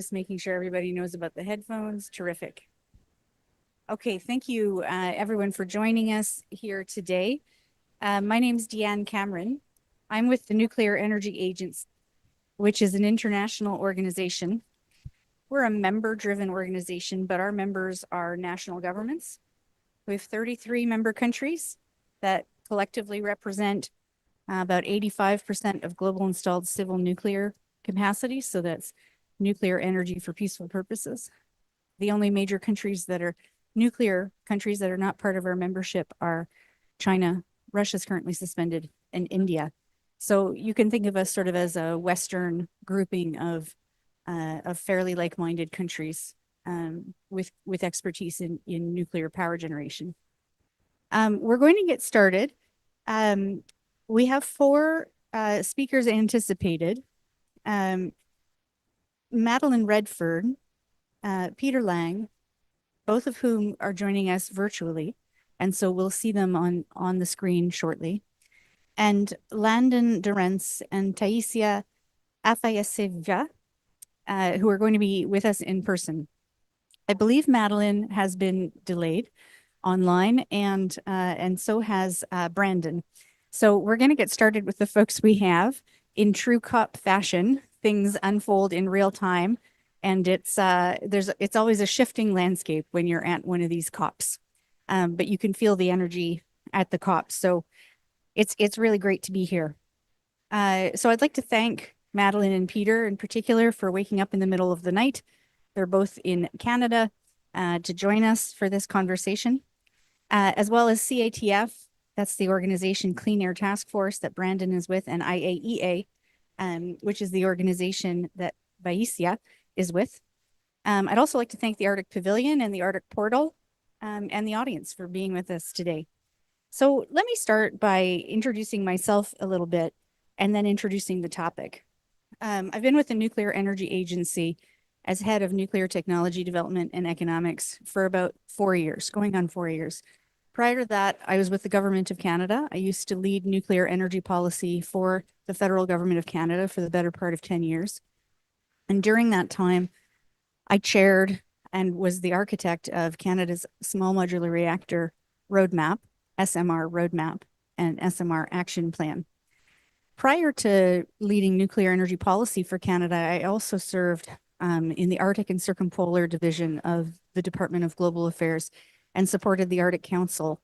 just making sure everybody knows about the headphones. Terrific. Okay, thank you everyone for joining us here today. My name is Deanne Cameron. I'm with the Nuclear Energy Agency, which is an international organization. We're a member-driven organization, but our members are national governments. We have 33 member countries that collectively represent about 85% of global installed civil nuclear capacity. So that's nuclear energy for peaceful purposes. The only major countries that are nuclear countries that are not part of our membership are China, Russia's currently suspended, and India. So you can think of us sort of as a Western grouping of fairly like-minded countries with expertise in nuclear power generation. We're going to get started. We have 4 speakers anticipated. Madeline Redford, Peter Lang, both of whom are joining us virtually, and so we'll see them on the screen shortly. And Landon Durrence and Taisia Afayasevya, who are going to be with us in person. I believe Madeline has been delayed online, and so has Brandon. So we're going to get started with the folks we have. In true COP fashion, things unfold in real time, and it's always a shifting landscape when you're at one of these COPs, but you can feel the energy at the COP. So it's really great to be here. So I'd like to thank Madeline and Peter in particular for waking up in the middle of the night. They're both in Canada to join us for this conversation, as well as CATF. That's the organization Clean Air Task Force that Brandon is with, and IAEA, which is the organization that Baisia is with. I'd also like to thank the Arctic Pavilion and the Arctic Portal and the audience for being with us today. So let me start by introducing myself a little bit and then introducing the topic. I've been with the Nuclear Energy Agency as head of nuclear technology development and economics for about 4 years, going on 4 years. Prior to that, I was with the Government of Canada. I used to lead nuclear energy policy for the federal government of Canada for the better part of 10 years. And during that time, I chaired and was the architect of Canada's Small Modular Reactor Roadmap, SMR Roadmap, and SMR Action Plan. Prior to leading nuclear energy policy for Canada, I also served in the Arctic and Circumpolar Division of the Department of Global Affairs and supported the Arctic Council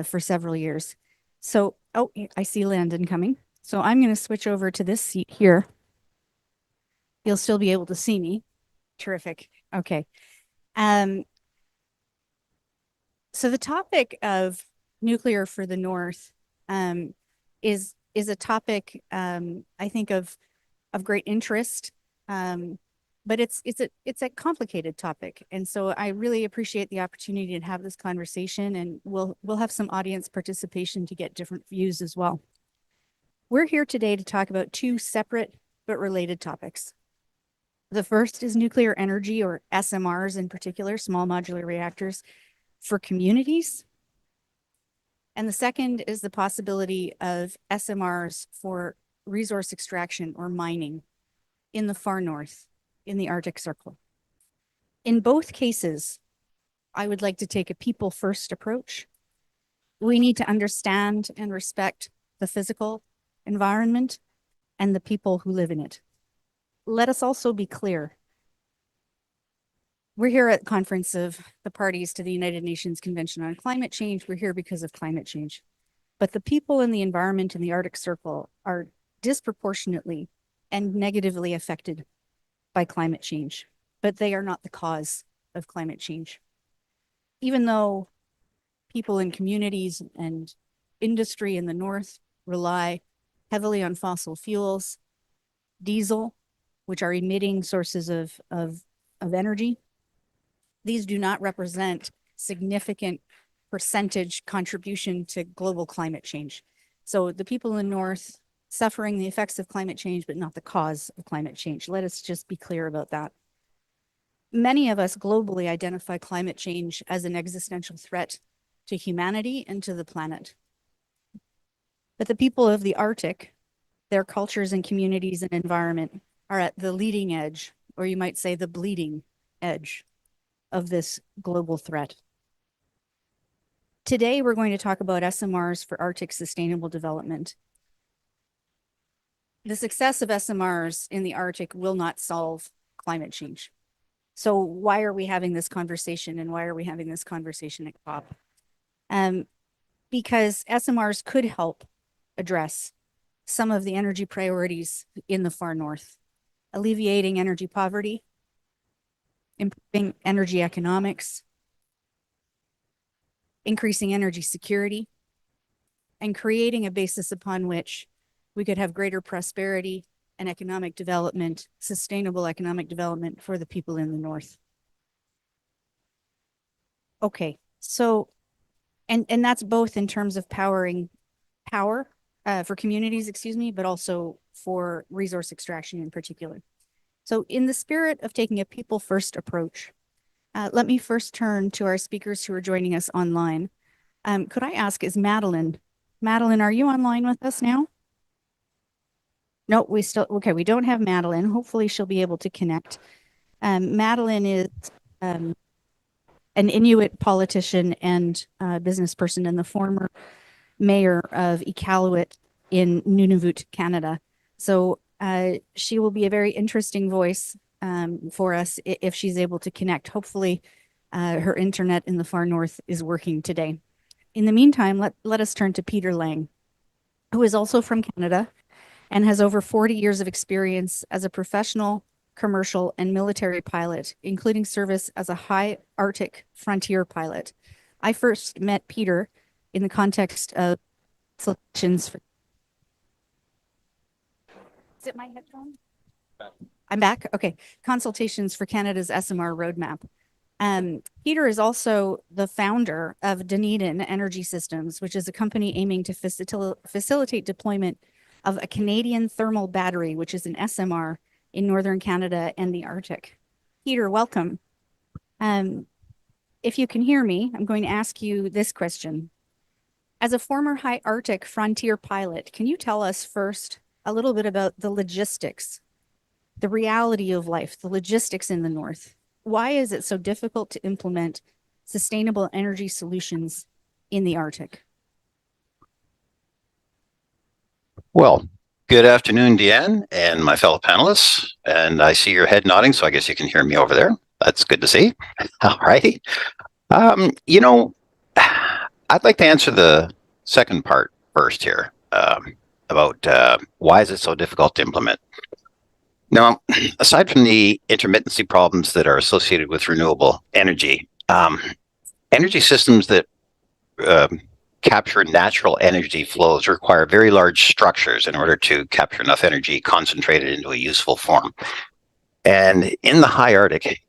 for several years. So, oh, I see Landon coming. So I'm going to switch over to this seat here. You'll still be able to see me. Terrific. Okay. So the topic of nuclear for the North is a topic I think of great interest. But it's a complicated topic, and so I really appreciate the opportunity to have this conversation, and we'll have some audience participation to get different views as well. We're here today to talk about 2 separate but related topics. The first is nuclear energy, or SMRs in particular, small modular reactors, for communities. And the second is the possibility of SMRs for resource extraction or mining in the far north, in the Arctic Circle. In both cases, I would like to take a people-first approach. We need to understand and respect the physical environment and the people who live in it. Let us also be clear. We're here at the conference of the parties to the United Nations Convention on Climate Change. We're here because of climate change. But the people and the environment in the Arctic Circle are disproportionately and negatively affected by climate change, but they are not the cause of climate change. Even though people in communities and industry in the North rely heavily on fossil fuels, diesel, which are emitting sources of energy, these do not represent significant percentage contribution to global climate change. So the people in the North suffering the effects of climate change, but not the cause of climate change. Let us just be clear about that. Many of us globally identify climate change as an existential threat to humanity and to the planet. But the people of the Arctic, their cultures and communities and environment are at the leading edge or you might say the bleeding edge of this global threat. Today, we're going to talk about SMRs for Arctic sustainable development. The success of SMRs in the Arctic will not solve climate change. So why are we having this conversation, and why are we having this conversation at COP? Because SMRs could help address some of the energy priorities in the far north, alleviating energy poverty, improving energy economics, increasing energy security, and creating a basis upon which we could have greater prosperity and economic development, sustainable economic development for the people in the north. Okay, so, and that's both in terms of power for communities, but also for resource extraction in particular. So in the spirit of taking a people first approach, let me first turn to our speakers who are joining us online. Could I ask, is Madeline, are you online with us now? No, we don't have Madeline. Hopefully she'll be able to connect. Madeline is an Inuit politician and business person and the former mayor of Iqaluit in Nunavut, Canada. So she will be a very interesting voice for us if she's able to connect. Hopefully her internet in the far north is working today. In the meantime, let us turn to Peter Lang, who is also from Canada and has over 40 years of experience as a professional, commercial, and military pilot, including service as a high Arctic frontier pilot. I first met Peter in the context of consultations for... Is it my headphone? I'm back? Okay. Consultations for Canada's SMR roadmap. Peter is also the founder of Dunedin Energy Systems, which is a company aiming to facilitate deployment of a Canadian thermal battery, which is an SMR in Northern Canada and the Arctic. Peter, welcome. If you can hear me, I'm going to ask you this question. As a former high Arctic frontier pilot, can you tell us first a little bit about the logistics, the reality of life, the logistics in the North? Why is it so difficult to implement sustainable energy solutions in the Arctic? Well, good afternoon, Deanne, and my fellow panelists. And I see your head nodding, so I guess you can hear me over there. That's good to see. All righty. I'd like to answer the second part first here about why is it so difficult to implement. Now, aside from the intermittency problems that are associated with renewable energy, energy systems that capture natural energy flows require very large structures in order to capture enough energy concentrated into a useful form. And in the high Arctic,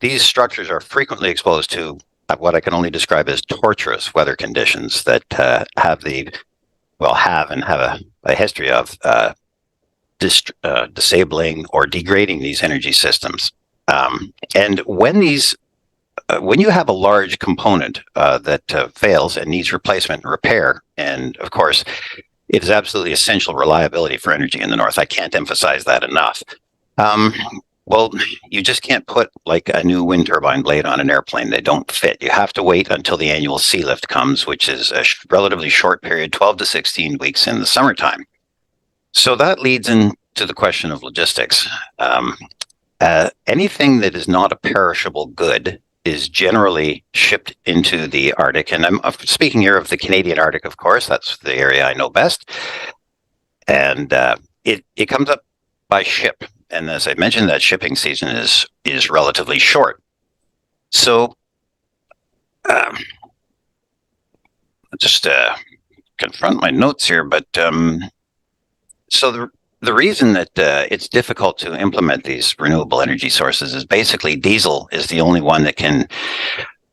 these structures are frequently exposed to what I can only describe as torturous weather conditions that have a history of disabling or degrading these energy systems. And when you have a large component that fails and needs replacement and repair, and of course, it is absolutely essential reliability for energy in the North. I can't emphasize that enough. Well, you just can't put like a new wind turbine blade on an airplane. They don't fit. You have to wait until the annual sea lift comes, which is a relatively short period, 12 to 16 weeks in the summertime. So that leads into the question of logistics. Anything that is not a perishable good is generally shipped into the Arctic. And I'm speaking here of the Canadian Arctic, of course. That's the area I know best. And it comes up by ship. And as I mentioned, that shipping season is relatively short. So just confront my notes here, but so the reason that it's difficult to implement these renewable energy sources is basically diesel is the only one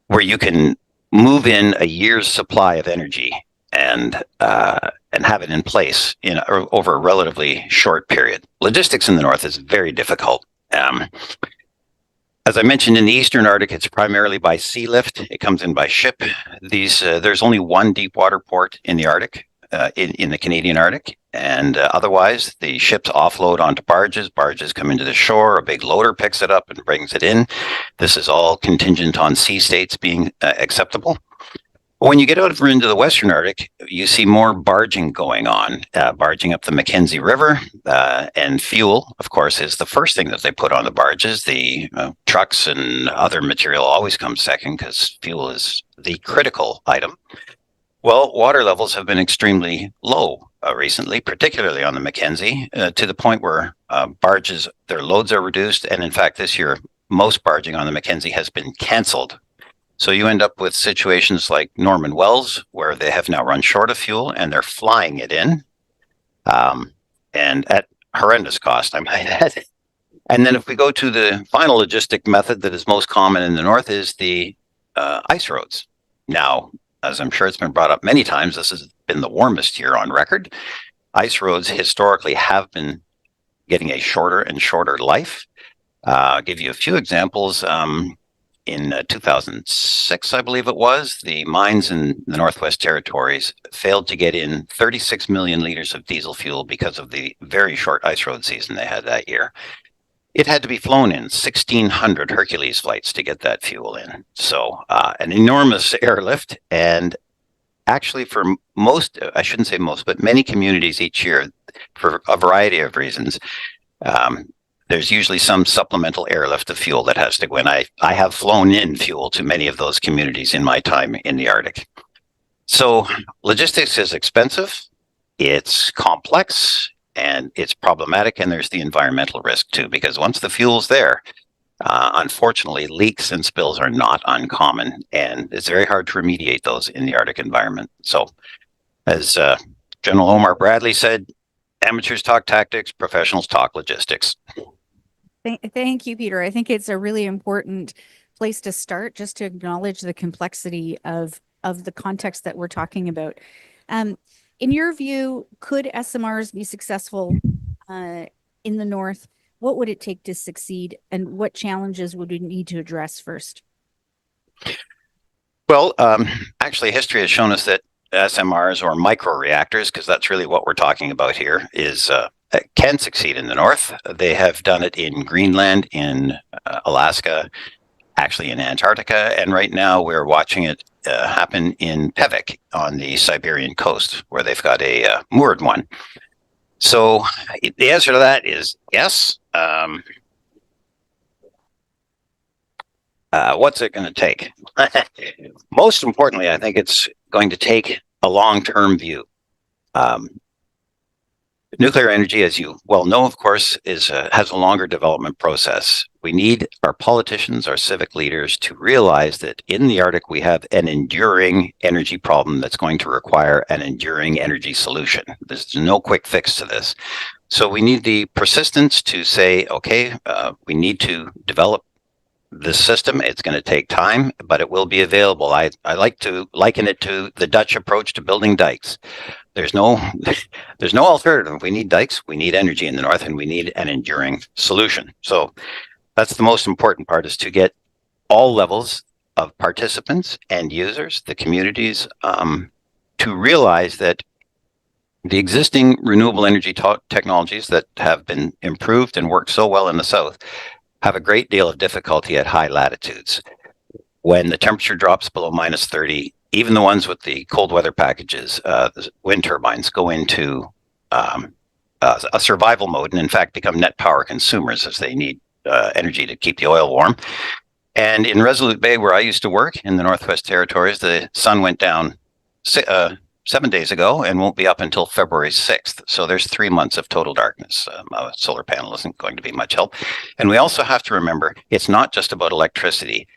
where you can move in a year's supply of energy and have it in place over a relatively short period. Logistics in the North is very difficult. As I mentioned, in the Eastern Arctic, it's primarily by sea lift. It comes in by ship. There's only one deep water port in the Arctic, in the Canadian Arctic. And otherwise, the ships offload onto barges. Barges come into the shore. A big loader picks it up and brings it in. This is all contingent on sea states being acceptable. When you get over into the Western Arctic, you see more barging going on, barging up the Mackenzie River, and fuel, of course, is the first thing that they put on the barges. The trucks and other material always comes second because fuel is the critical item. Well, water levels have been extremely low recently, particularly on the Mackenzie, to the point where barges, their loads are reduced. And in fact, this year, most barging on the Mackenzie has been canceled. So you end up with situations like Norman Wells, where they have now run short of fuel and they're flying it in, and at horrendous cost, I might add. And then if we go to the final logistic method that is most common in the north is the ice roads. Now, as I'm sure it's been brought up many times, this has been the warmest year on record. Ice roads historically have been getting a shorter and shorter life. I'll give you a few examples. In 2006, I believe it was, the mines in the Northwest Territories failed to get in 36 million liters of diesel fuel because of the very short ice road season they had that year. It had to be flown in 1,600 Hercules flights to get that fuel in. So an enormous airlift. And actually for most, I shouldn't say most, but many communities each year, for a variety of reasons, there's usually some supplemental airlift of fuel that has to go in. I have flown in fuel to many of those communities in my time in the Arctic. So logistics is expensive, it's complex, and it's problematic, and there's the environmental risk too, because once the fuel's there, unfortunately, leaks and spills are not uncommon, and it's very hard to remediate those in the Arctic environment. So as General Omar Bradley said, amateurs talk tactics, professionals talk logistics. Thank you, Peter. I think it's a really important place to start, just to acknowledge the complexity of the context that we're talking about. In your view, could SMRs be successful in the North? What would it take to succeed, and what challenges would we need to address first? Well, actually, history has shown us that SMRs, or micro reactors, because that's really what we're talking about here, is can succeed in the North. They have done it in Greenland, in Alaska, actually in Antarctica, and right now we're watching it happen in Pevek on the Siberian coast, where they've got a moored one. So the answer to that is yes. What's it going to take? Most importantly, I think it's going to take a long-term view. Nuclear energy, as you well know, of course, has a longer development process. We need our politicians, our civic leaders, to realize that in the Arctic, we have an enduring energy problem that's going to require an enduring energy solution. There's no quick fix to this. So we need the persistence to say, okay, we need to develop this system. It's going to take time, but it will be available. I like to liken it to the Dutch approach to building dikes. There's no alternative. We need dikes, we need energy in the North, and we need an enduring solution. So that's the most important part, is to get all levels of participants and users, the communities, to realize that the existing renewable energy technologies that have been improved and worked so well in the South have a great deal of difficulty at high latitudes. When the temperature drops below minus 30, even the ones with the cold weather packages, the wind turbines, go into a survival mode, and in fact become net power consumers, as they need energy to keep the oil warm. And in Resolute Bay, where I used to work in the Northwest Territories, the sun went down 7 days ago and won't be up until February 6th. So there's 3 months of total darkness. A solar panel isn't going to be much help. And we also have to remember, it's not just about electricity.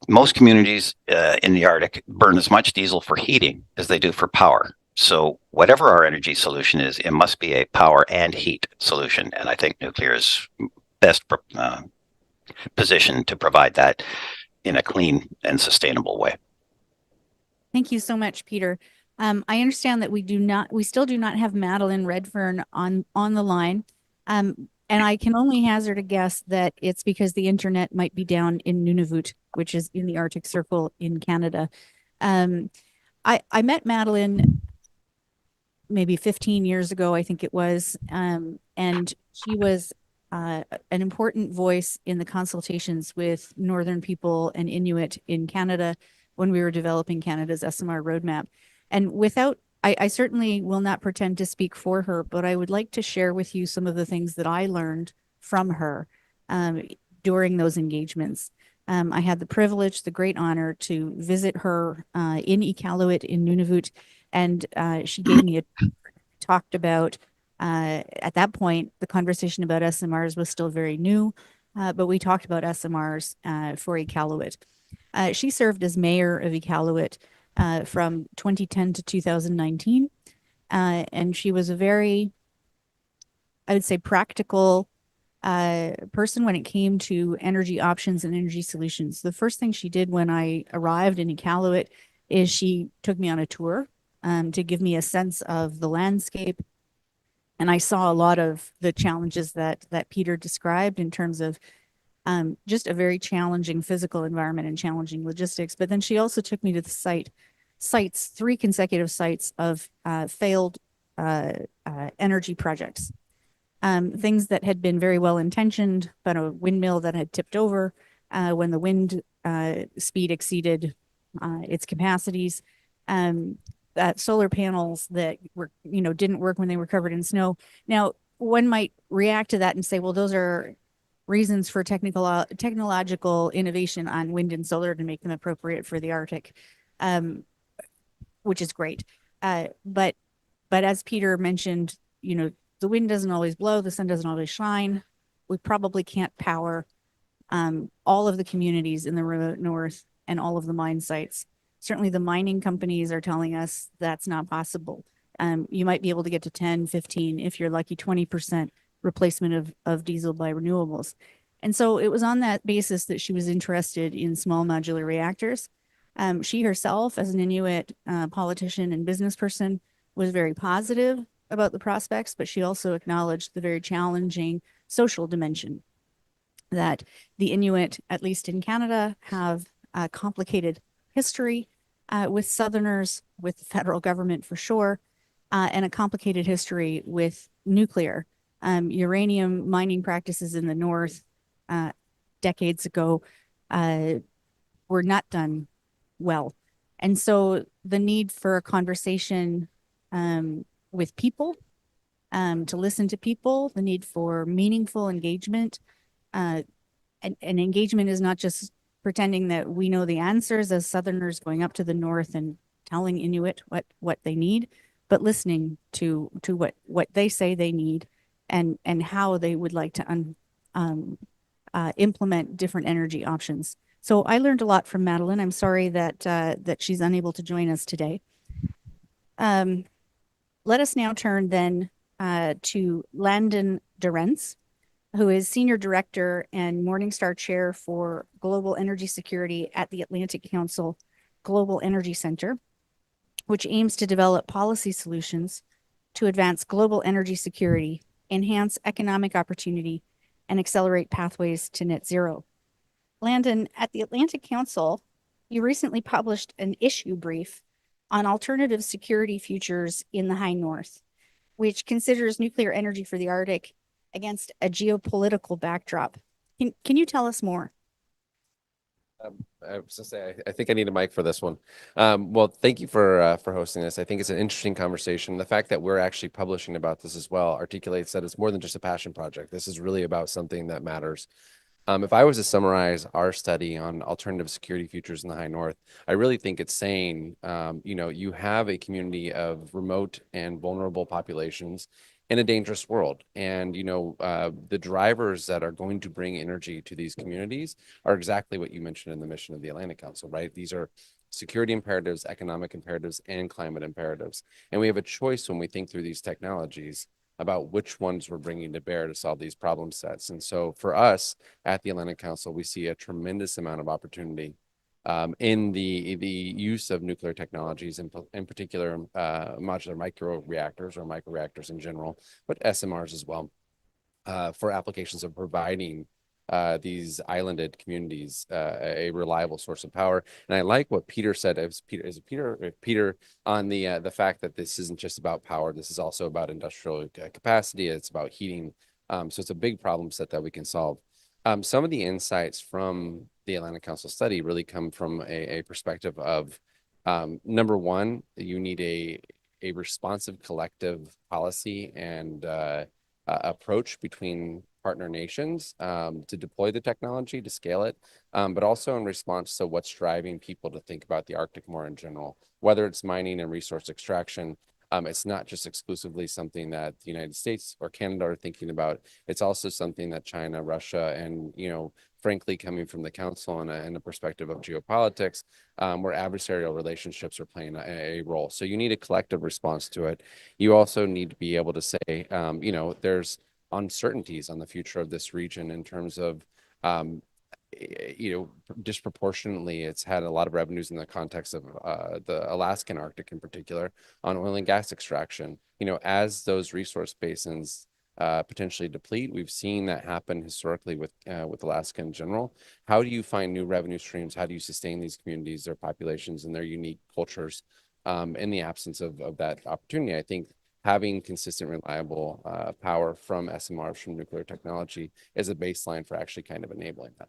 Most communities in the Arctic burn as much diesel for heating as they do for power. So whatever our energy solution is, it must be a power and heat solution. And I think nuclear is best positioned to provide that in a clean and sustainable way. Thank you so much, Peter. I understand that we still do not have Madeline Redfern on the line. And I can only hazard a guess that it's because the internet might be down in Nunavut, which is in the Arctic Circle in Canada. I met Madeline maybe 15 years ago, I think it was. And she was an important voice in the consultations with Northern people and Inuit in Canada when we were developing Canada's SMR roadmap. And I certainly will not pretend to speak for her, but I would like to share with you some of the things that I learned from her um, during those engagements. I had the privilege, the great honor to visit her in Iqaluit in Nunavut, and she gave me a talked about. At that point, the conversation about SMRs was still very new, but we talked about SMRs for Iqaluit. She served as mayor of Iqaluit from 2010 to 2019, and she was a very, I would say, practical person when it came to energy options and energy solutions. The first thing she did when I arrived in Iqaluit is she took me on a tour to give me a sense of the landscape, and I saw a lot of the challenges that Peter described in terms of just a very challenging physical environment and challenging logistics. But then she also took me to the sites, three consecutive sites of failed energy projects, things that had been very well intentioned, but a windmill that had tipped over when the wind speed exceeded its capacities. Solar panels that were, didn't work when they were covered in snow. Now, one might react to that and say, well, those are reasons for technological innovation on wind and solar to make them appropriate for the Arctic, um, which is great. But as Peter mentioned, the wind doesn't always blow, the sun doesn't always shine. We probably can't power all of the communities in the remote north and all of the mine sites. Certainly the mining companies are telling us that's not possible. You might be able to get to 10, 15, if you're lucky, 20% replacement of diesel by renewables. And so it was on that basis that she was interested in small modular reactors. She herself, as an Inuit politician and business person, was very positive about the prospects, but she also acknowledged the very challenging social dimension that the Inuit, at least in Canada, have a complicated history with Southerners, with the federal government for sure, and a complicated history with nuclear. Uranium mining practices in the North decades ago were not done well. And so the need for a conversation with people, to listen to people, the need for meaningful engagement. And engagement is not just pretending that we know the answers as Southerners going up to the North and telling Inuit what they need, but listening to what they say they need and how they would like to implement different energy options. So I learned a lot from Madeline. I'm sorry that she's unable to join us today. Let us now turn then to Landon Durrence, who is Senior Director and Morningstar Chair for Global Energy Security at the Atlantic Council Global Energy Center, which aims to develop policy solutions to advance global energy security, enhance economic opportunity, and accelerate pathways to net zero. Landon, at the Atlantic Council, you recently published an issue brief on alternative security futures in the High North, which considers nuclear energy for the Arctic against a geopolitical backdrop. Can you tell us more? I was gonna say, I think I need a mic for this one. Well, thank you for hosting this. I think it's an interesting conversation. The fact that we're actually publishing about this as well articulates that it's more than just a passion project. This is really about something that matters. If I was to summarize our study on alternative security futures in the High North, I really think it's saying, you have a community of remote and vulnerable populations in a dangerous world. And, the drivers that are going to bring energy to these communities are exactly what you mentioned in the mission of the Atlantic Council, right? These are security imperatives, economic imperatives, and climate imperatives. And we have a choice when we think through these technologies about which ones we're bringing to bear to solve these problem sets. And so for us at the Atlantic Council, we see a tremendous amount of opportunity in the use of nuclear technologies, in particular modular micro reactors or micro reactors in general, but SMRs as well, for applications of providing these islanded communities a reliable source of power. And I like what Peter said. Peter on the fact that this isn't just about power. This is also about industrial capacity. It's about heating. So it's a big problem set that we can solve. Some of the insights from the Atlantic Council study really come from a perspective of number one, you need a responsive collective policy and approach between partner nations to deploy the technology, to scale it, but also in response to what's driving people to think about the Arctic more in general, whether it's mining and resource extraction. It's not just exclusively something that the United States or Canada are thinking about. It's also something that China, Russia, and, frankly, coming from the council and a perspective of geopolitics, where adversarial relationships are playing a role. So you need a collective response to it. You also need to be able to say, there's uncertainties on the future of this region in terms of, disproportionately, it's had a lot of revenues in the context of the Alaskan Arctic in particular on oil and gas extraction. As those resource basins potentially deplete, we've seen that happen historically with Alaska in general. How do you find new revenue streams? How do you sustain these communities, their populations, and their unique cultures in the absence of that opportunity? I think having consistent, reliable power from SMRs, from nuclear technology, is a baseline for actually kind of enabling that.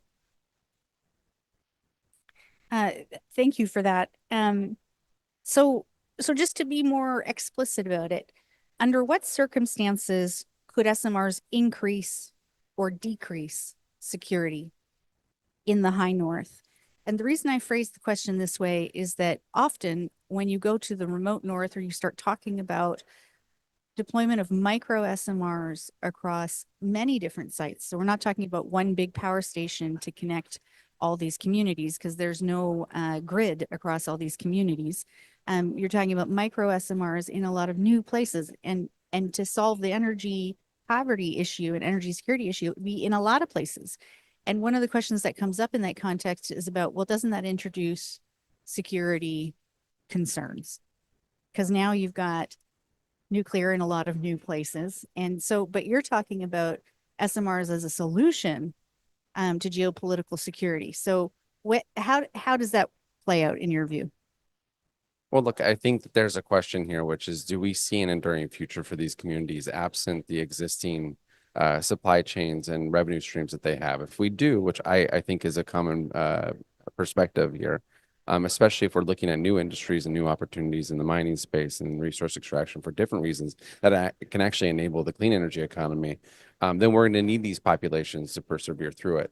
Thank you for that. So just to be more explicit about it, under what circumstances could SMRs increase or decrease security in the high north? And the reason I phrase the question this way is that often when you go to the remote north or you start talking about deployment of micro SMRs across many different sites. So we're not talking about one big power station to connect all these communities because there's no grid across all these communities. You're talking about micro SMRs in a lot of new places, and to solve the energy poverty issue and energy security issue, it would be in a lot of places. And one of the questions that comes up in that context is about, well, doesn't that introduce security concerns? Because now you've got nuclear in a lot of new places. And so, but you're talking about SMRs as a solution to geopolitical security. So how does that play out in your view? Well, look, I think that there's a question here, which is, do we see an enduring future for these communities absent the existing supply chains and revenue streams that they have? If we do, which I think is a common perspective here, especially if we're looking at new industries and new opportunities in the mining space and resource extraction for different reasons that can actually enable the clean energy economy, then we're going to need these populations to persevere through it.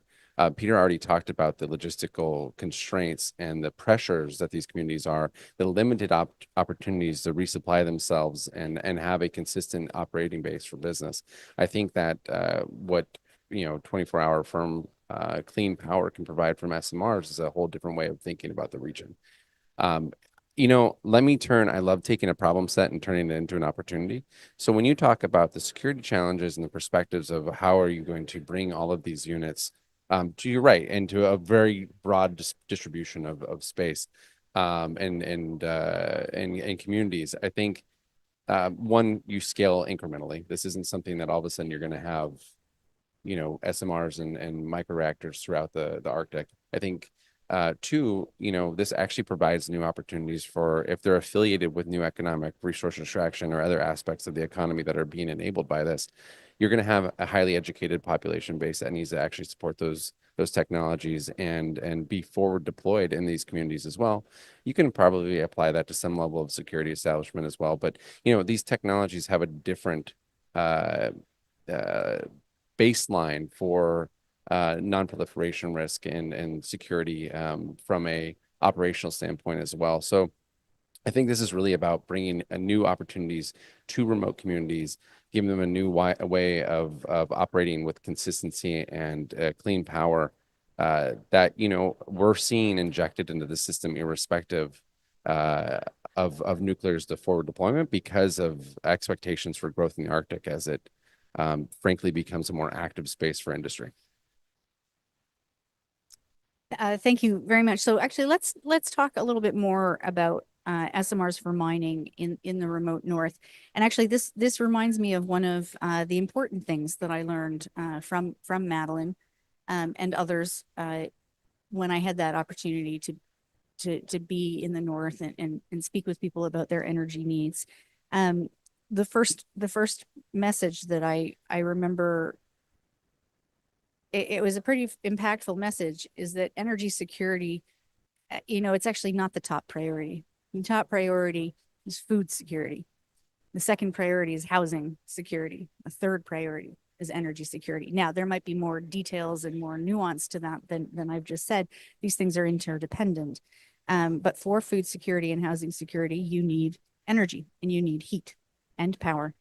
Peter already talked about the logistical constraints and the pressures that these communities are, the limited opportunities to resupply themselves and have a consistent operating base for business. I think that what 24-hour firm clean power can provide from SMRs is a whole different way of thinking about the region. Let me I love taking a problem set and turning it into an opportunity. So when you talk about the security challenges and the perspectives of how are you going to bring all of these units to your right into a very broad distribution of space and communities, I think one, you scale incrementally. This isn't something that all of a sudden you're going to have SMRs and microreactors throughout the Arctic. I think two, this actually provides new opportunities for if they're affiliated with new economic resource extraction or other aspects of the economy that are being enabled by this. You're going to have a highly educated population base that needs to actually support those technologies and be forward deployed in these communities as well. You can probably apply that to some level of security establishment as well. But these technologies have a different baseline for non-proliferation risk and security from a operational standpoint as well. So I think this is really about bringing new opportunities to remote communities, giving them a new way of operating with consistency and clean power that we're seeing injected into the system, irrespective of nuclear's the forward deployment, because of expectations for growth in the Arctic as it frankly becomes a more active space for industry. Thank you very much. So actually, let's talk a little bit more about SMRs for mining in the remote north. And actually, this reminds me of one of the important things that I learned from Madeline. and others when I had that opportunity to be in the North and speak with people about their energy needs. The first message that I remember, it was a pretty impactful message, is that energy security, it's actually not the top priority. The top priority is food security. The second priority is housing security. The third priority is energy security. Now, there might be more details and more nuance to that than I've just said. These things are interdependent. But for food security and housing security, you need energy and you need heat and power.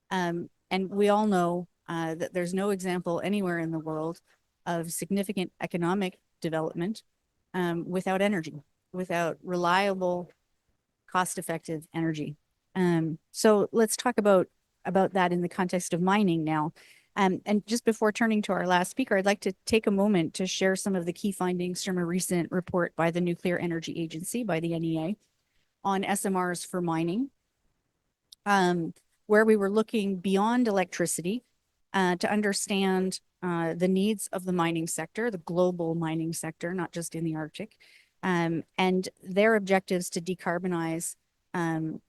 And we all know that there's no example anywhere in the world of significant economic development without energy, without reliable, cost-effective energy. So let's talk about that in the context of mining now. And just before turning to our last speaker, I'd like to take a moment to share some of the key findings from a recent report by the Nuclear Energy Agency, by the NEA, on SMRs for mining, where we were looking beyond electricity to understand the needs of the mining sector, the global mining sector, not just in the Arctic, and their objectives to decarbonize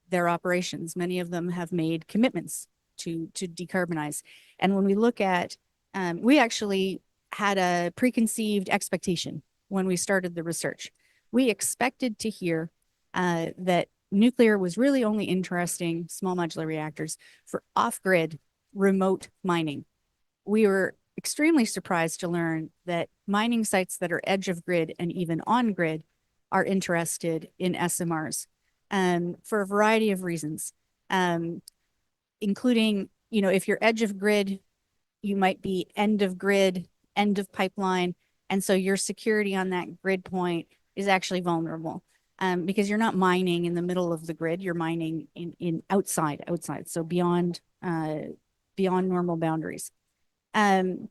their operations. Many of them have made commitments to decarbonize. And when we look at, we actually had a preconceived expectation when we started the research. We expected to hear that nuclear was really only interesting, small modular reactors, for off-grid remote mining. We were extremely surprised to learn that mining sites that are edge of grid and even on grid are interested in SMRs for a variety of reasons, including, if you're edge of grid, you might be end of grid, end of pipeline. And so your security on that grid point is actually vulnerable because you're not mining in the middle of the grid, you're mining in outside. So beyond normal boundaries. The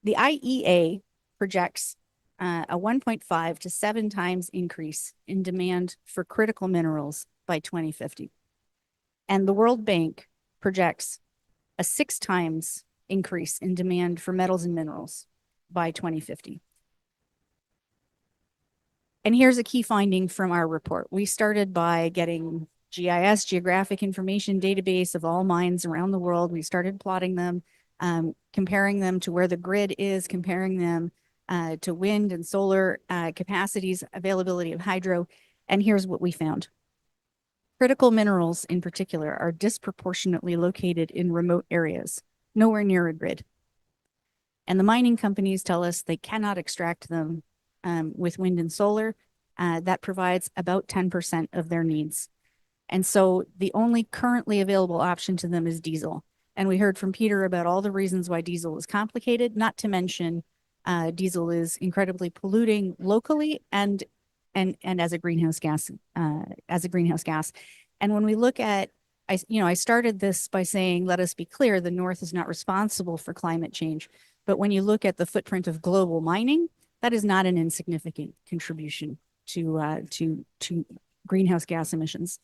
IEA projects a 1.5 to 7 times increase in demand for critical minerals by 2050. And the World Bank projects a 6 times increase in demand for metals and minerals by 2050. And here's a key finding from our report. We started by getting GIS, geographic information database of all mines around the world. We started plotting them, comparing them to where the grid is, comparing them to wind and solar capacities, availability of hydro. And here's what we found. Critical minerals in particular are disproportionately located in remote areas, nowhere near a grid. And the mining companies tell us they cannot extract them with wind and solar. That provides about 10% of their needs. And so the only currently available option to them is diesel. And we heard from Peter about all the reasons why diesel is complicated, not to mention diesel is incredibly polluting locally and as a greenhouse gas, And when we look at, I started this by saying, let us be clear, the North is not responsible for climate change. But when you look at the footprint of global mining, that is not an insignificant contribution to greenhouse gas emissions.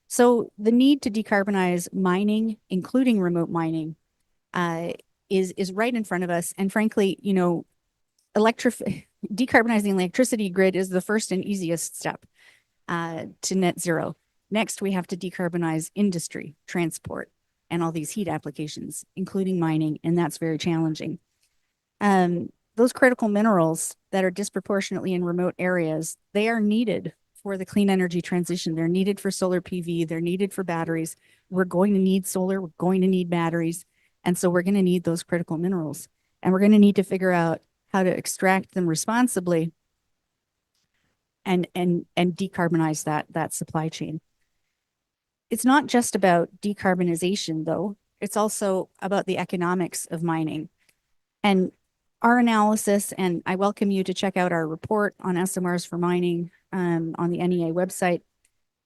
So the need to decarbonize mining, including remote mining, is right in front of us. And frankly, decarbonizing the electricity grid is the first and easiest step to net zero. Next, we have to decarbonize industry, transport, and all these heat applications, including mining, and that's very challenging. Those critical minerals that are disproportionately in remote areas, they are needed for the clean energy transition. They're needed for solar PV, they're needed for batteries. We're going to need solar, we're going to need batteries, and so we're going to need those critical minerals. And we're going to need to figure out how to extract them responsibly and decarbonize that supply chain. It's not just about decarbonization, though. It's also about the economics of mining. And our analysis, and I welcome you to check out our report on SMRs for mining on the NEA website,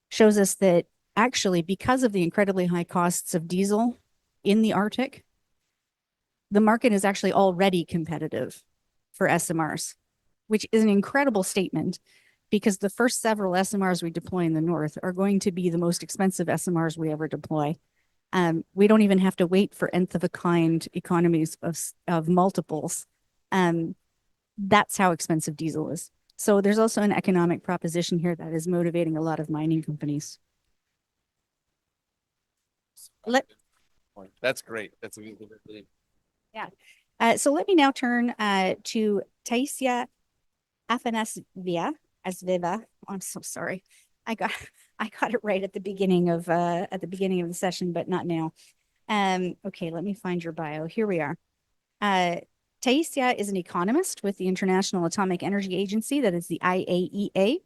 shows us that actually, because of the incredibly high costs of diesel in the Arctic, the market is actually already competitive for SMRs, which is an incredible statement because the first several SMRs we deploy in the North are going to be the most expensive SMRs we ever deploy. We don't even have to wait for nth of a kind economies of multiples That's how expensive diesel is. So there's also an economic proposition here that is motivating a lot of mining companies. That's great. That's really. Yeah. So let me now turn to Taisia Afanasvia. I'm so sorry. I got I got it right at the beginning of the session, but not now. Okay, let me find your bio. Here we are. Taisia is an economist with the International Atomic Energy Agency, that is the IAEA,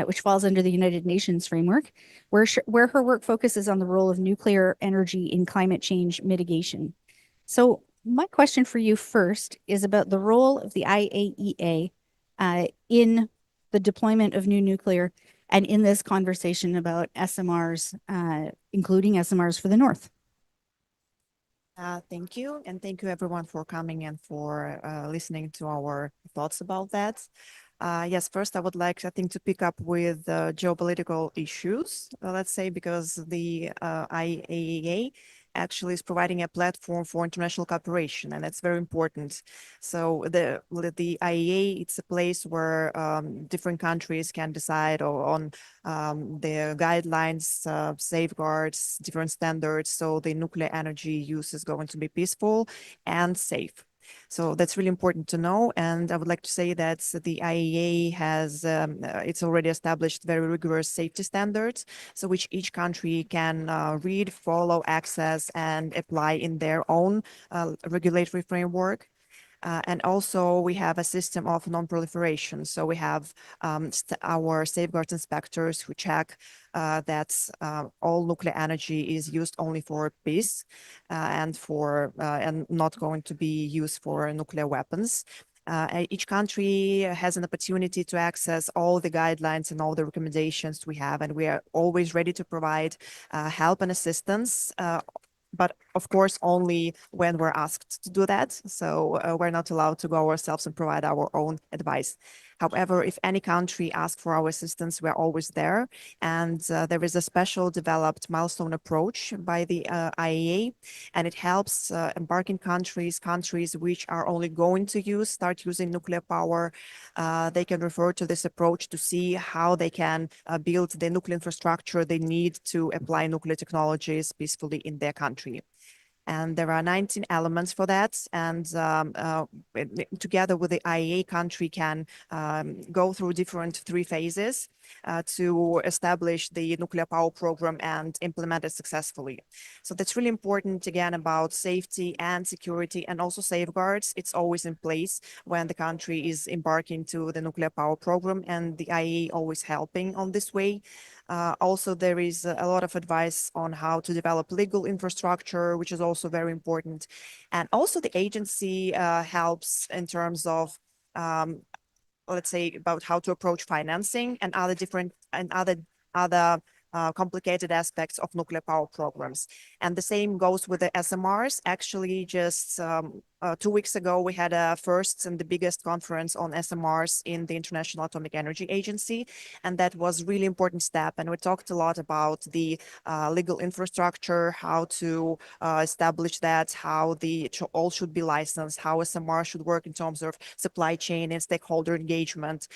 which falls under the United Nations framework, where her work focuses on the role of nuclear energy in climate change mitigation. So my question for you first is about the role of the IAEA in the deployment of new nuclear and in this conversation about SMRs, including SMRs for the North. Thank you. And thank you everyone for coming and for listening to our thoughts about that. Yes, first I would like, I think, to pick up with geopolitical issues, let's say, because the IAEA actually is providing a platform for international cooperation, and that's very important. So the IAEA, it's a place where different countries can decide on the guidelines, safeguards, different standards, so the nuclear energy use is going to be peaceful and safe. So that's really important to know. And I would like to say that the IAEA has, it's already established very rigorous safety standards, so which each country can read, follow, access, and apply in their own regulatory framework. And also we have a system of non-proliferation. So we have our safeguards inspectors who check that all nuclear energy is used only for peace and not going to be used for nuclear weapons. Each country has an opportunity to access all the guidelines and all the recommendations we have, and we are always ready to provide help and assistance, but of course only when we're asked to do that. So we're not allowed to go ourselves and provide our own advice. However, if any country asks for our assistance, we're always there. And there is a special developed milestone approach by the IAEA, and it helps embarking countries which are only going to start using nuclear power. They can refer to this approach to see how they can build the nuclear infrastructure they need to apply nuclear technologies peacefully in their country. And there are 19 elements for that. And together with the IAEA, country can go through different 3 phases to establish the nuclear power program and implement it successfully. So that's really important, again, about safety and security and also safeguards. It's always in place when the country is embarking to the nuclear power program, and the IAEA always helping on this way. Also, there is a lot of advice on how to develop legal infrastructure, which is also very important. And also the agency helps in terms of, let's say, about how to approach financing and other complicated aspects of nuclear power programs. And the same goes with the SMRs. Actually, just 2 weeks ago, we had a first and the biggest conference on SMRs in the International Atomic Energy Agency. And that was really important step. And we talked a lot about the legal infrastructure, how to establish that, how all should be licensed, how SMR should work in terms of supply chain and stakeholder engagement.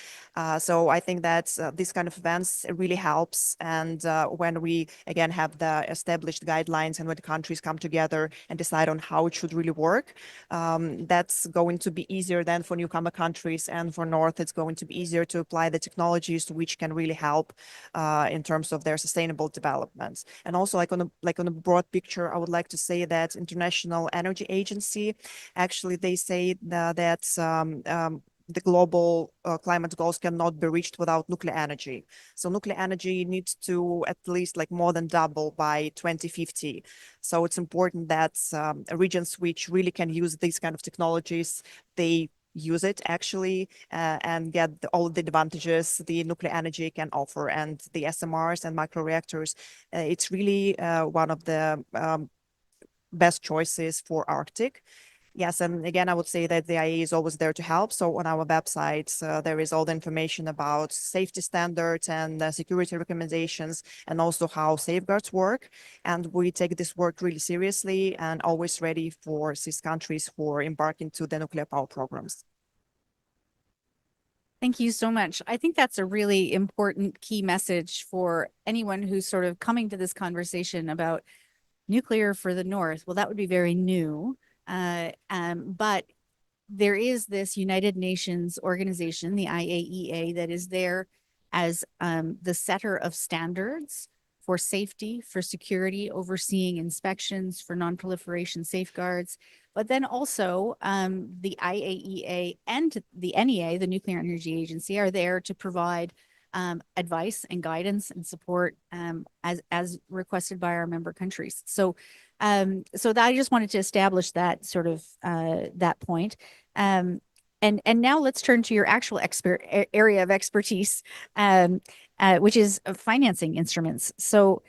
So I think that this kind of events really helps. And when we, again, have the established guidelines and when the countries come together and decide on how it should really work, that's going to be easier than for newcomer countries. And for North, it's going to be easier to apply the technologies which can really help in terms of their sustainable development. And also, like on a broad picture, I would like to say that International Energy Agency, actually, they say that the global climate goals cannot be reached without nuclear energy. So nuclear energy needs to at least more than double by 2050. So it's important that regions which really can use these kind of technologies, they use it actually and get all the advantages the nuclear energy can offer. And the SMRs and microreactors, it's really one of the best choices for Arctic. Yes, and again, I would say that the IAEA is always there to help. So on our website, there is all the information about safety standards and security recommendations, and also how safeguards work. And we take this work really seriously and always ready for CIS countries who are embarking to the nuclear power programs. Thank you so much. I think that's a really important key message for anyone who's sort of coming to this conversation about nuclear for the North. Well, that would be very new. But there is this United Nations organization, the IAEA, that is there as the setter of standards for safety, for security, overseeing inspections, for non-proliferation safeguards. But then also the IAEA and the NEA, the Nuclear Energy Agency, are there to provide advice and guidance and support as requested by our member countries. So that I just wanted to establish that sort of that point. And now let's turn to your actual area of expertise, which is financing instruments. So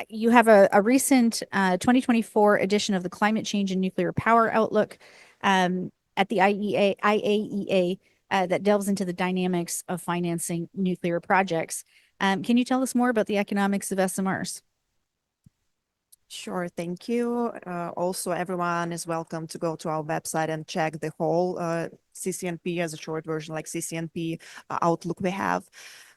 you have a recent 2024 edition of the Climate Change and Nuclear Power Outlook at the IAEA that delves into the dynamics of financing nuclear projects. Can you tell us more about the economics of SMRs? Sure, thank you. Also, everyone is welcome to go to our website and check the whole CCNP as a short version, like CCNP outlook we have.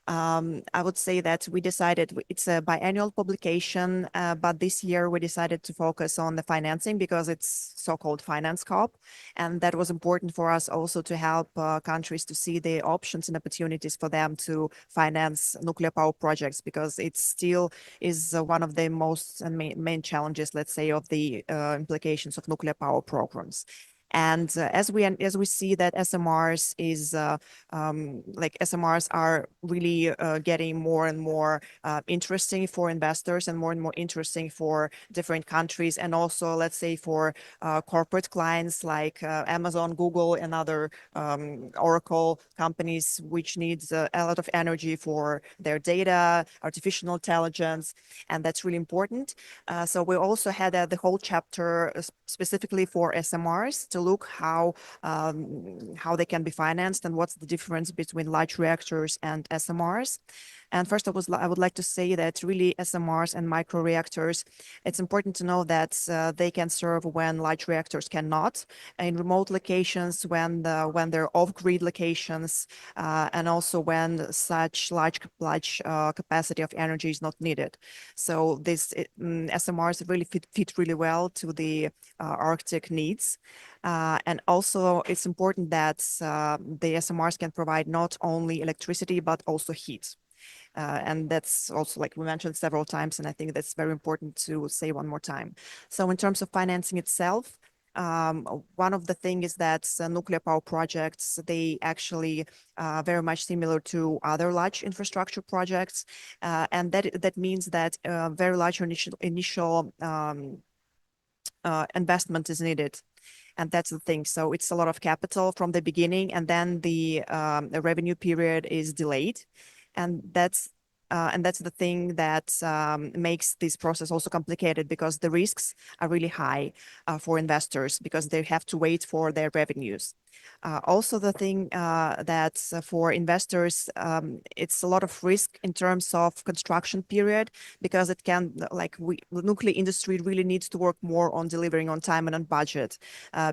I would say that we decided it's a biannual publication, but this year we decided to focus on the financing because it's so-called Finance COP. And that was important for us also to help countries to see the options and opportunities for them to finance nuclear power projects, because it still is one of the most main challenges, let's say, of the implications of nuclear power programs. And as we see that SMRs is SMRs are really getting more and more interesting for investors and more interesting for different countries, and also, let's say, for corporate clients like Amazon, Google, and other Oracle companies, which needs a lot of energy for their data, artificial intelligence, and that's really important. So we also had the whole chapter specifically for SMRs to look how they can be financed and what's the difference between large reactors and SMRs. And first, I would like to say that really SMRs and micro reactors, it's important to know that they can serve when large reactors cannot, in remote locations, when they're off-grid locations, and also when such large capacity of energy is not needed. So SMRs really fit really well to the Arctic needs. And also, it's important that the SMRs can provide not only electricity, but also heat. And that's also, like we mentioned several times, and I think that's very important to say one more time. So in terms of financing itself, one of the things is that nuclear power projects, they actually very much similar to other large infrastructure projects. And that means that very large initial investment is needed. And that's the thing. So it's a lot of capital from the beginning, and then the revenue period is delayed. And that's the thing that makes this process also complicated, because the risks are really high for investors, because they have to wait for their revenues. Also, the thing that for investors, it's a lot of risk in terms of construction period, because it can, the nuclear industry really needs to work more on delivering on time and on budget,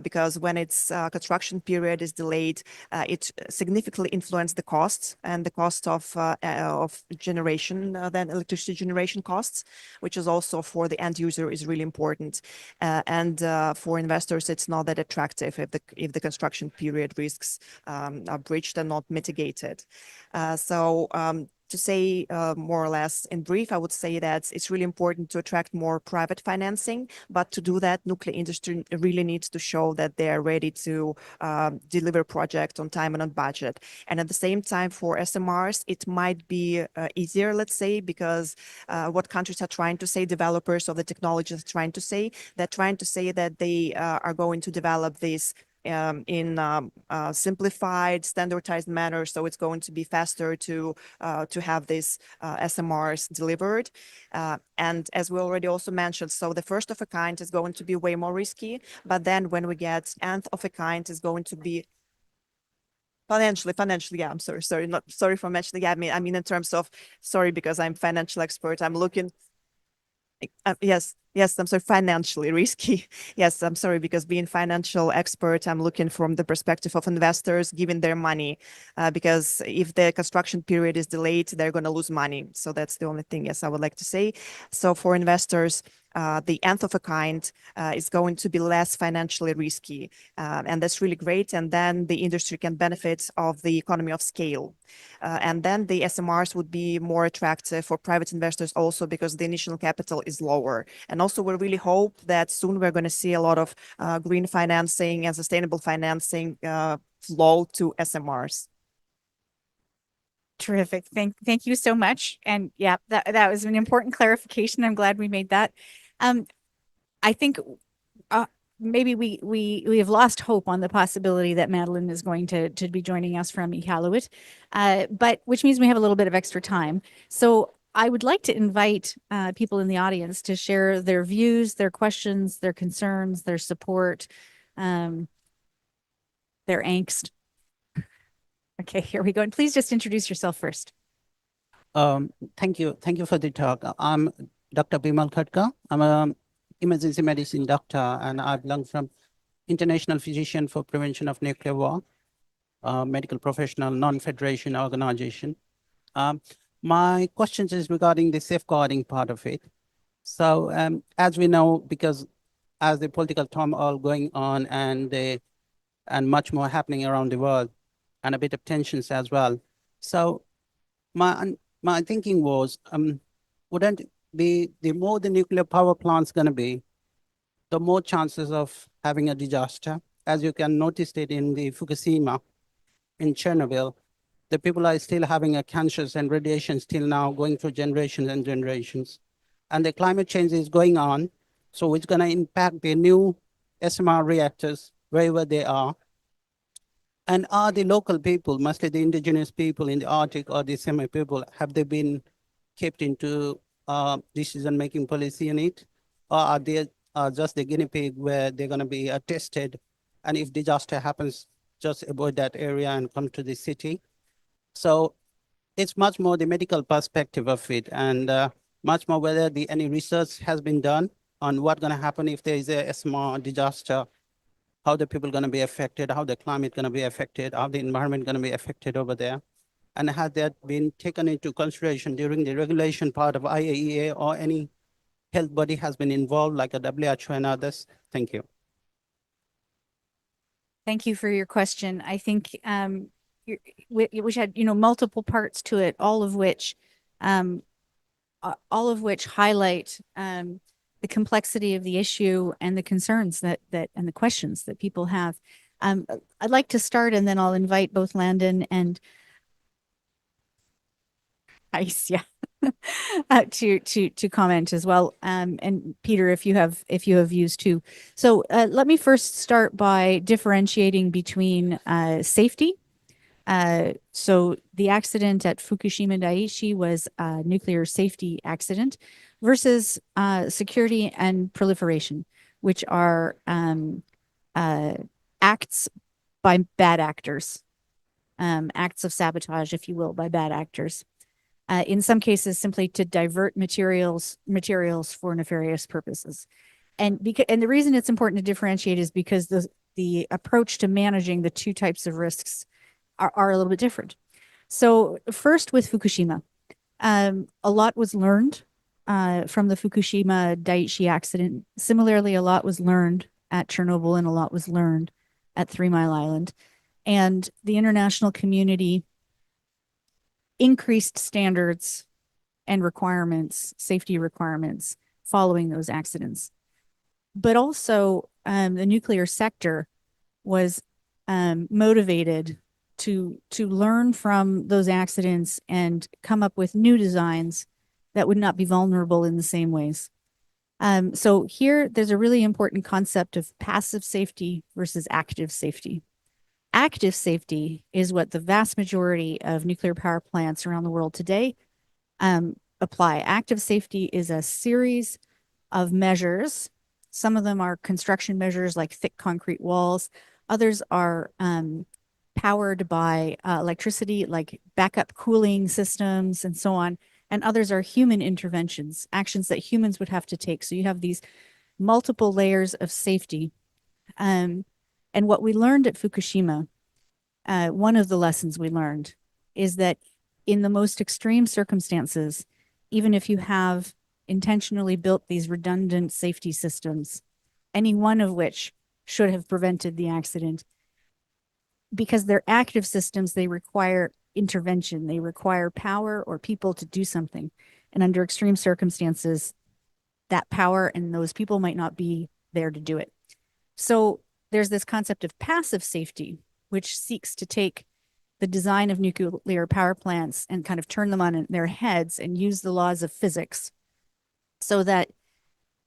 because when its construction period is delayed, it significantly influences the costs and the cost of generation, then electricity generation costs, which is also for the end user is really important. And for investors, it's not that attractive if the construction period risks are breached and not mitigated. To say more or less in brief, I would say that it's really important to attract more private financing, but to do that, nuclear industry really needs to show that they are ready to deliver projects on time and on budget. And at the same time, for SMRs, it might be easier, let's say, because what countries are trying to say, developers of the technologies are trying to say, they're trying to say that they are going to develop these in simplified, standardized manner. So it's going to be faster to have these SMRs delivered. And as we already also mentioned, so the first of a kind is going to be way more risky, but then when we get nth of a kind is going to be financially, yeah, I'm sorry for mentioning, yeah, I mean in terms of, sorry, because I'm financial expert, I'm looking, yes, I'm sorry, financially risky. Yes, I'm sorry, because being financial expert, I'm looking from the perspective of investors giving their money, because if the construction period is delayed, they're going to lose money. So that's the only thing, yes, I would like to say. So for investors, the nth of a kind is going to be less financially risky. And that's really great. And then the industry can benefit of the economy of scale. And then the SMRs would be more attractive for private investors also because the initial capital is lower. And also we really hope that soon we're going to see a lot of green financing and sustainable financing flow to SMRs. Terrific. Thank you so much. And yeah, that was an important clarification. I'm glad we made that. I think maybe we have lost hope on the possibility that Madeline is going to be joining us from Iqaluit, but which means we have a little bit of extra time. So I would like to invite people in the audience to share their views, their questions, their concerns, their support, their angst. Okay, here we go. And please just introduce yourself first. Thank you for the talk. I'm Dr. Bimal Khatka. I'm a emergency medicine doctor, and I belong from International Physician for Prevention of Nuclear War, medical professional non-federation organization. My questions is regarding the safeguarding part of it. So as we know, because as the political turmoil going on and much more happening around the world, and a bit of tensions as well. So my thinking was, wouldn't be the more the nuclear power plant's going to be, the more chances of having a disaster. As you can notice it in the Fukushima, in Chernobyl, the people are still having a cancers and radiation still now going through generations and generations. And the climate change is going on. So it's going to impact the new SMR reactors wherever they are. And are the local people, mostly the indigenous people in the Arctic or the Semi people, have they been kept into decision-making policy in it? Or are they just the guinea pig where they're going to be tested? And if disaster happens, just avoid that area and come to the city. So it's much more the medical perspective of it, and much more whether any research has been done on what's going to happen if there is a small disaster, how the people going to be affected, how the climate going to be affected, how the environment going to be affected over there. And has that been taken into consideration during the regulation part of IAEA, or any health body has been involved like a WHO and others? Thank you. Thank you for your question. I think which had multiple parts to it, all of which highlight the complexity of the issue and the concerns that and the questions that people have. I'd like to start, and then I'll invite both Landon and Ice, yeah, to comment as well. And Peter, if you have views too. So let me first start by differentiating between safety. So the accident at Fukushima Daiichi was a nuclear safety accident versus security and proliferation, which are acts by bad actors, acts of sabotage, if you will, by bad actors. In some cases, simply to divert materials for nefarious purposes. And the reason it's important to differentiate is because the approach to managing the two types of risks are a little bit different. So first with Fukushima, a lot was learned from the Fukushima Daiichi accident. Similarly, a lot was learned at Chernobyl, and a lot was learned at 3 Mile Island. And the international community increased standards and requirements, safety requirements, following those accidents. But also the nuclear sector was motivated to learn from those accidents and come up with new designs that would not be vulnerable in the same ways. So here, there's a really important concept of passive safety versus active safety. Active safety is what the vast majority of nuclear power plants around the world today apply. Active safety is a series of measures. Some of them are construction measures like thick concrete walls. Others are powered by electricity, like backup cooling systems and so on. And others are human interventions, actions that humans would have to take. So you have these multiple layers of safety. And what we learned at Fukushima, one of the lessons we learned is that in the most extreme circumstances, even if you have intentionally built these redundant safety systems, any one of which should have prevented the accident, because they're active systems, they require intervention, they require power or people to do something. And under extreme circumstances, that power and those people might not be there to do it. So there's this concept of passive safety, which seeks to take the design of nuclear power plants and kind of turn them on their heads and use the laws of physics so that,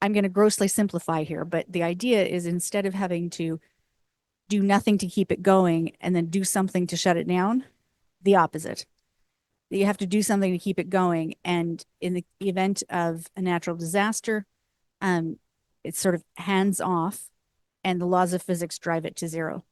I'm going to grossly simplify here, but the idea is instead of having to do nothing to keep it going and then do something to shut it down, the opposite. You have to do something to keep it going. And in the event of a natural disaster, it's sort of hands off and the laws of physics drive it to zero.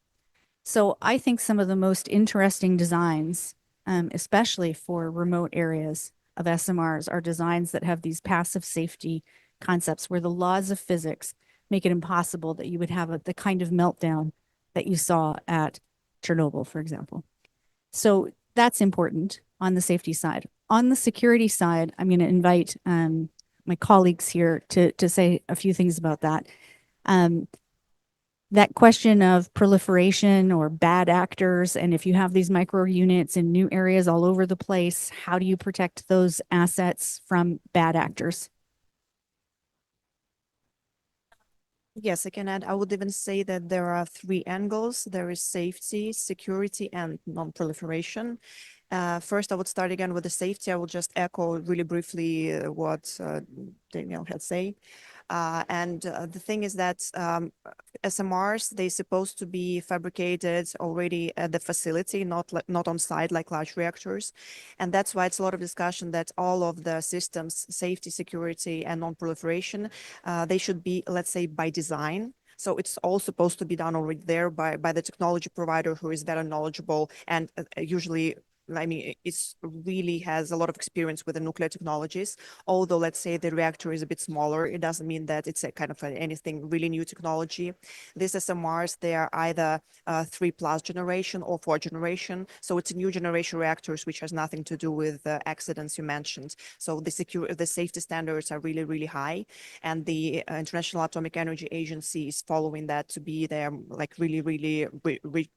So I think some of the most interesting designs, especially for remote areas of SMRs, are designs that have these passive safety concepts where the laws of physics make it impossible that you would have the kind of meltdown that you saw at Chernobyl, for example. So that's important on the safety side. On the security side, I'm going to invite my colleagues here to say a few things about that. That question of proliferation or bad actors, and if you have these micro units in new areas all over the place, how do you protect those assets from bad actors? Yes, I can add. I would even say that there are three angles. There is safety, security, and non-proliferation. First, I would start again with the safety. I will just echo really briefly what Daniel had said. The thing is that SMRs, they're supposed to be fabricated already at the facility, not on site like large reactors. And that's why it's a lot of discussion that all of the systems, safety, security, and non-proliferation, they should be, let's say, by design. So it's all supposed to be done already there by the technology provider who is very knowledgeable and usually, I mean, it's really has a lot of experience with the nuclear technologies. Although, let's say the reactor is a bit smaller, it doesn't mean that it's a kind of anything really new technology. These SMRs, they are either 3+ generation or 4 generation. So it's a new generation reactors, which has nothing to do with the accidents you mentioned. So the safety standards are really, really high. And the International Atomic Energy Agency is following that to be there, like really, really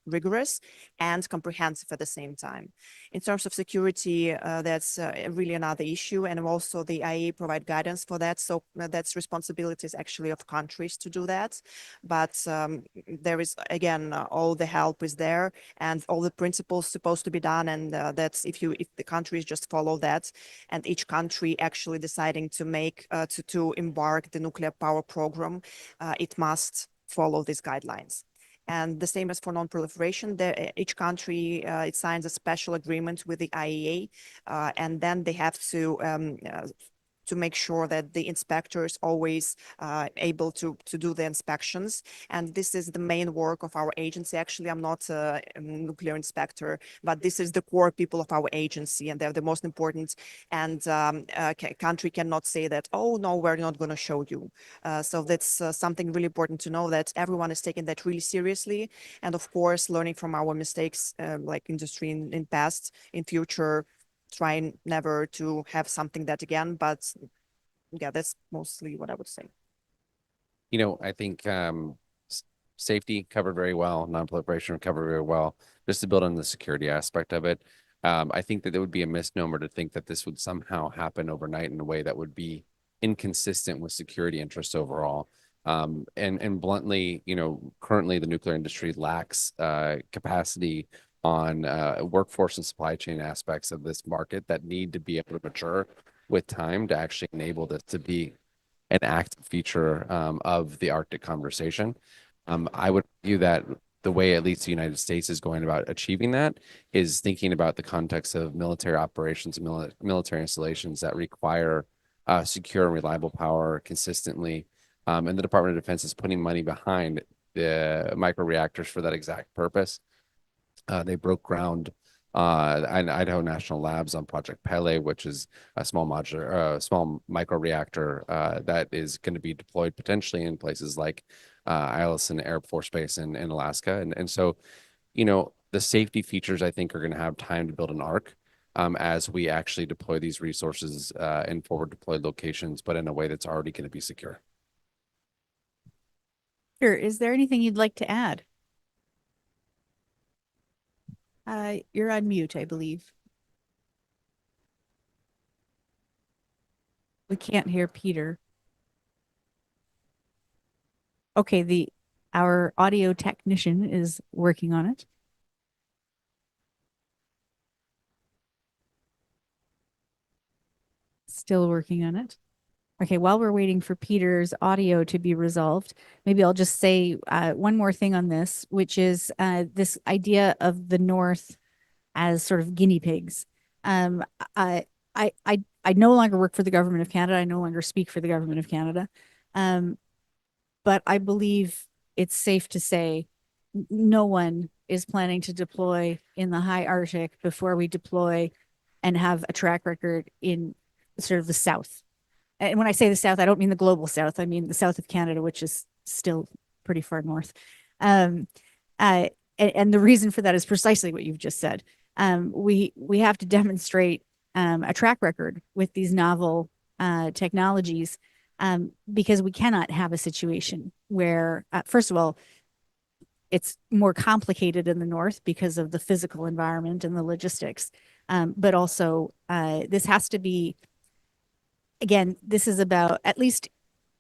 rigorous and comprehensive at the same time. In terms of security, that's really another issue. And also the IAEA provide guidance for that. So that's responsibilities actually of countries to do that. But there is, again, all the help is there and all the principles supposed to be done. And that's if the countries just follow that and each country actually deciding to make, to embark the nuclear power program, it must follow these guidelines. And the same as for non-proliferation, each country, it signs a special agreement with the IAEA, and then they have to make sure that the inspectors always able to do the inspections. And this is the main work of our agency. Actually, I'm not a nuclear inspector, but this is the core people of our agency, and they're the most important. And country cannot say that, oh, no, we're not going to show you. So that's something really important to know, that everyone is taking that really seriously. And of course, learning from our mistakes, like industry in past, in future, trying never to have something that again, but yeah, that's mostly what I would say. You know, I think safety covered very well, non-proliferation covered very well. Just to build on the security aspect of it, I think that it would be a misnomer to think that this would somehow happen overnight in a way that would be inconsistent with security interests overall. And bluntly, you know, currently the nuclear industry lacks capacity on workforce and supply chain aspects of this market that need to be able to mature with time to actually enable this to be an active feature of the Arctic conversation. I would argue that the way at least the United States is going about achieving that is thinking about the context of military operations and military installations that require secure and reliable power consistently. And the Department of Defense is putting money behind the micro reactors for that exact purpose. They broke ground in Idaho National Labs on Project Pele, which is a small small micro reactor that is going to be deployed potentially in places like Eielson Air Force Base in Alaska. And so, you know, the safety features, I think, are going to have time to build an arc as we actually deploy these resources in forward deployed locations, but in a way that's already going to be secure. Sure. Is there anything you'd like to add? You're on mute, I believe. We can't hear Peter. Okay, our audio technician is working on it. Still working on it. Okay, while we're waiting for Peter's audio to be resolved, maybe I'll just say one more thing on this, which is this idea of the North as sort of guinea pigs. I no longer work for the government of Canada. I no longer speak for the government of Canada. But I believe it's safe to say no one is planning to deploy in the high Arctic before we deploy and have a track record in sort of the South. And when I say the South, I don't mean the global South. I mean the South of Canada, which is still pretty far north. And the reason for that is precisely what you've just said. We have to demonstrate a track record with these novel technologies because we cannot have a situation where, first of all, it's more complicated in the North because of the physical environment and the logistics. But also, this has to be, again, this is about, at least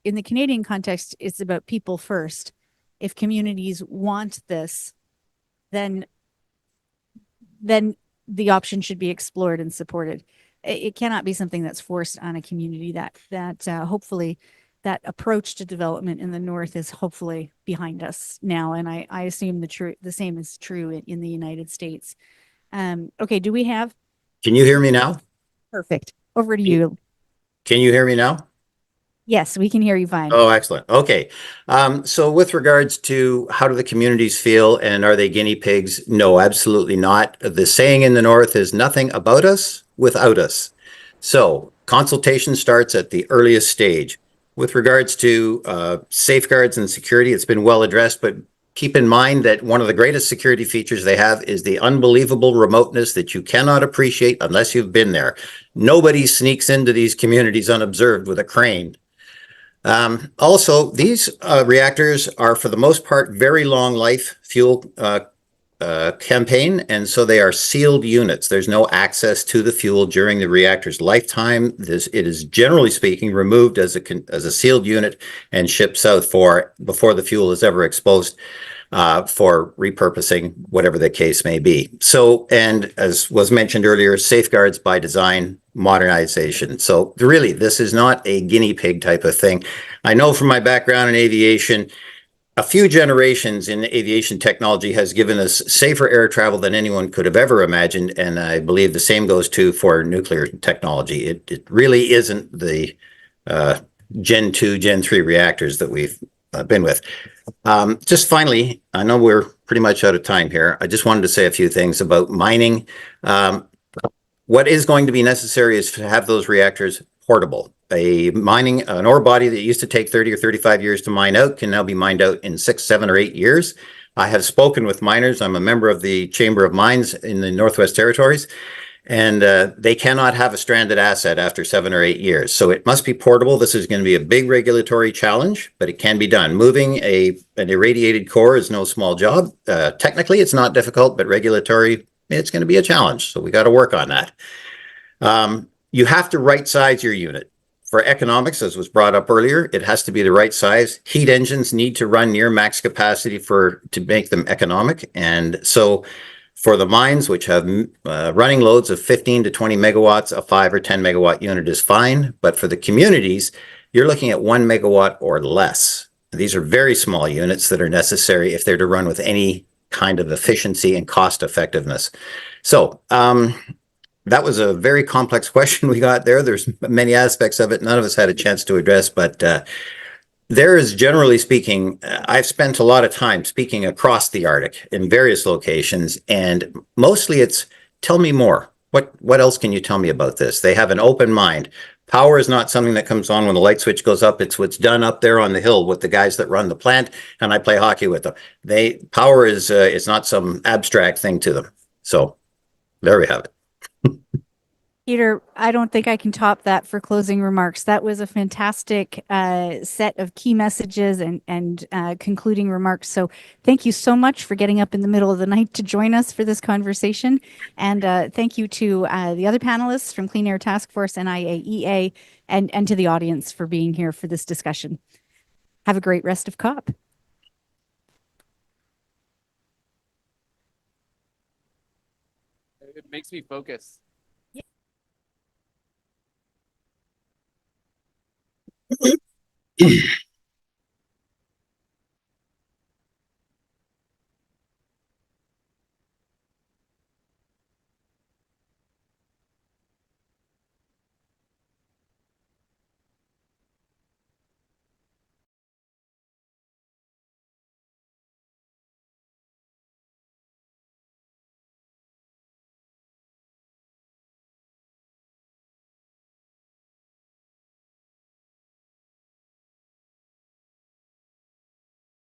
in the Canadian context, it's about people first. If communities want this, then the option should be explored and supported. It cannot be something that's forced on a community. That hopefully that approach to development in the North is hopefully behind us now, and I assume the same is true in the United States. Okay, do we have? Can you hear me now? Perfect. Over to you. Can you hear me now? Yes, we can hear you fine. Oh, excellent. Okay. So with regards to how do the communities feel and are they guinea pigs? No, absolutely not. The saying in the North is nothing about us without us. So consultation starts at the earliest stage. With regards to safeguards and security, it's been well addressed, but keep in mind that one of the greatest security features they have is the unbelievable remoteness that you cannot appreciate unless you've been there. Nobody sneaks into these communities unobserved with a crane. Also, these reactors are, for the most part, very long life fuel campaign, and so they are sealed units. There's no access to the fuel during the reactor's lifetime. It is, generally speaking, removed as a sealed unit and shipped south before the fuel is ever exposed for repurposing, whatever the case may be. So, and as was mentioned earlier, safeguards by design, modernization. So really, this is not a guinea pig type of thing. I know from my background in aviation, a few generations in aviation technology has given us safer air travel than anyone could have ever imagined. And I believe the same goes too for nuclear technology. It really isn't the Gen 2, Gen 3 reactors that we've been with. Just finally, I know we're pretty much out of time here. I just wanted to say a few things about mining. What is going to be necessary is to have those reactors portable. An ore body that used to take 30 or 35 years to mine out can now be mined out in 6, 7, or 8 years. I have spoken with miners. I'm a member of the Chamber of Mines in the Northwest Territories, and they cannot have a stranded asset after 7 or 8 years. So it must be portable. This is going to be a big regulatory challenge, but it can be done. Moving an irradiated core is no small job. Technically, it's not difficult, but regulatory, it's going to be a challenge. So we got to work on that. You have to right size your unit. For economics, as was brought up earlier, it has to be the right size. Heat engines need to run near max capacity to make them economic. And so for the mines, which have running loads of 15 to 20 megawatts, a 5 or 10 megawatt unit is fine. But for the communities, you're looking at 1 megawatt or less. These are very small units that are necessary if they're to run with any kind of efficiency and cost effectiveness. So that was a very complex question we got there. There's many aspects of it none of us had a chance to address, but there is, generally speaking, I've spent a lot of time speaking across the Arctic in various locations, and mostly it's tell me more. What else can you tell me about this? They have an open mind. Power is not something that comes on when the light switch goes up. It's what's done up there on the hill with the guys that run the plant, and I play hockey with them. Power is it's not some abstract thing to them. So there we have it. Peter, I don't think I can top that for closing remarks. That was a fantastic set of key messages and concluding remarks. So thank you so much for getting up in the middle of the night to join us for this conversation. And thank you to the other panelists from Clean Air Task Force and IAEA and to the audience for being here for this discussion. Have a great rest of COP. It makes me focus.